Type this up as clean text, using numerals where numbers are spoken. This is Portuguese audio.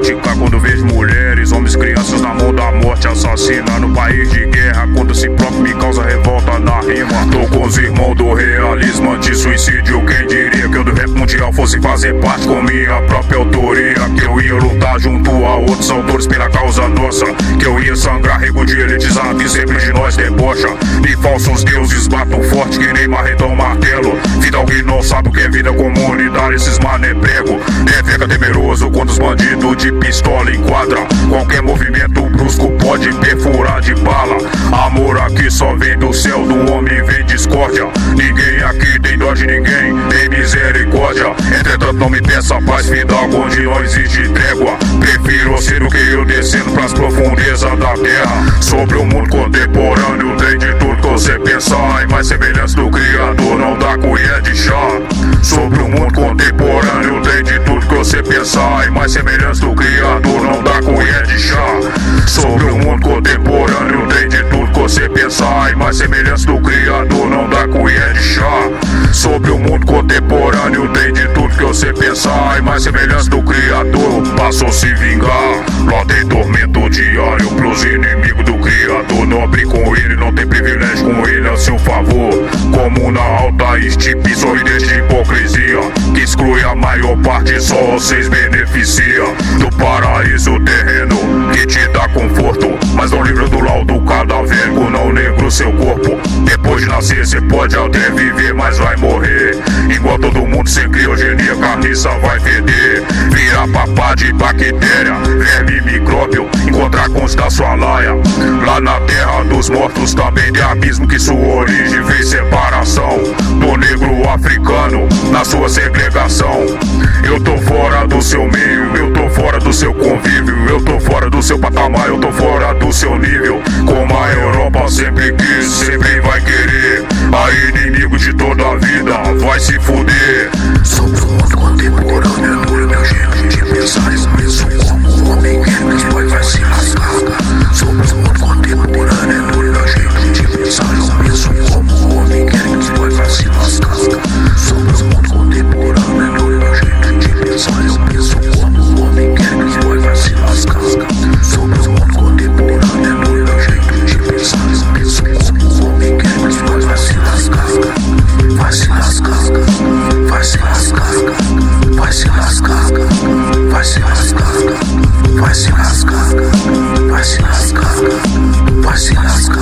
crítica quando vejo mulheres, homens, crianças na mão da morte assassina. No país de guerra, contra si próprio me causa revolta na rima. Tô com os irmãos do realismo, anti-suicídio. Quem diria que eu do rap mundial fosse fazer parte com minha própria autoria? Que eu ia lutar junto a outros autores pela causa nossa. Que eu ia sangrar rego de elitizado e sempre de nós debocha. E falsos deuses batam forte que nem marretão martelo. Vida alguém não sabe o que é vida comunitária, esses mané prego. Fica temeroso quando os bandidos de pistola enquadra. Qualquer movimento brusco pode perfurar de bala. Amor aqui só vem do céu, do homem vem discórdia. Ninguém aqui tem dó de ninguém, tem misericórdia. Entretanto não me peça paz, fidalgo onde não existe trégua. Prefiro ser do que eu descendo pras profundezas da terra. Sobre o mundo contemporâneo tem de tudo que você pensar. E mais semelhança do Criador, não dá colher de chá. Sobre o mundo contemporâneo tem de tudo que você pensar. E mais semelhança do Criador, não dá colher de chá. Sobre o mundo contemporâneo tem de tudo que você pensar. E mais semelhança do Criador, não dá colher de chá. Sobre o mundo contemporâneo tem de tudo que você pensar. E mais semelhança do Criador, passou a se vingar. Lá tem tormento diário pros inimigos do Criador. Nobre com ele, não tem privilégio com ele a seu favor. Como na alta estipe, sorridente de hipocrisia, que exclui a maior parte, só vocês beneficia. Do paraíso terreno, que te dá conforto, mas não livra do laudo cadavérico, não negro seu corpo. Depois de nascer cê pode até viver, mas vai morrer. Igual todo mundo sem criogenia, carniça vai feder. Virar papá de bactéria, verme micróbio, encontrar com os da sua laia. Lá na terra dos mortos também tem abismo que sua origem fez separação do negro africano na sua segregação. Eu tô fora do seu meio, eu tô fora do seu convívio, eu tô fora do seu patamar, eu tô fora do seu nível. Como a Europa sempre quis, sempre vai querer. A inimigo de toda a vida vai se fuder. Sobre o mundo contemporâneo, no meu jeito de pensar, eu penso como o homem quer que os boys vai se lascar. Sobre o mundo contemporâneo, no meu jeito de pensar, eu penso como o homem quer que os boys vai se lascar. Sobre o mundo contemporâneo, no meu jeito de pensar, eu penso como o homem quer que os boys vai se lascar. Sobre o mundo contemporâneo, no meu jeito de pensar, eu penso como o homem quer que os boys vai se lascar. Vai se lascar, vai se lascar, vai se lascar, vai se lascar, vai se lascar, vai se lascar, vai se lascar.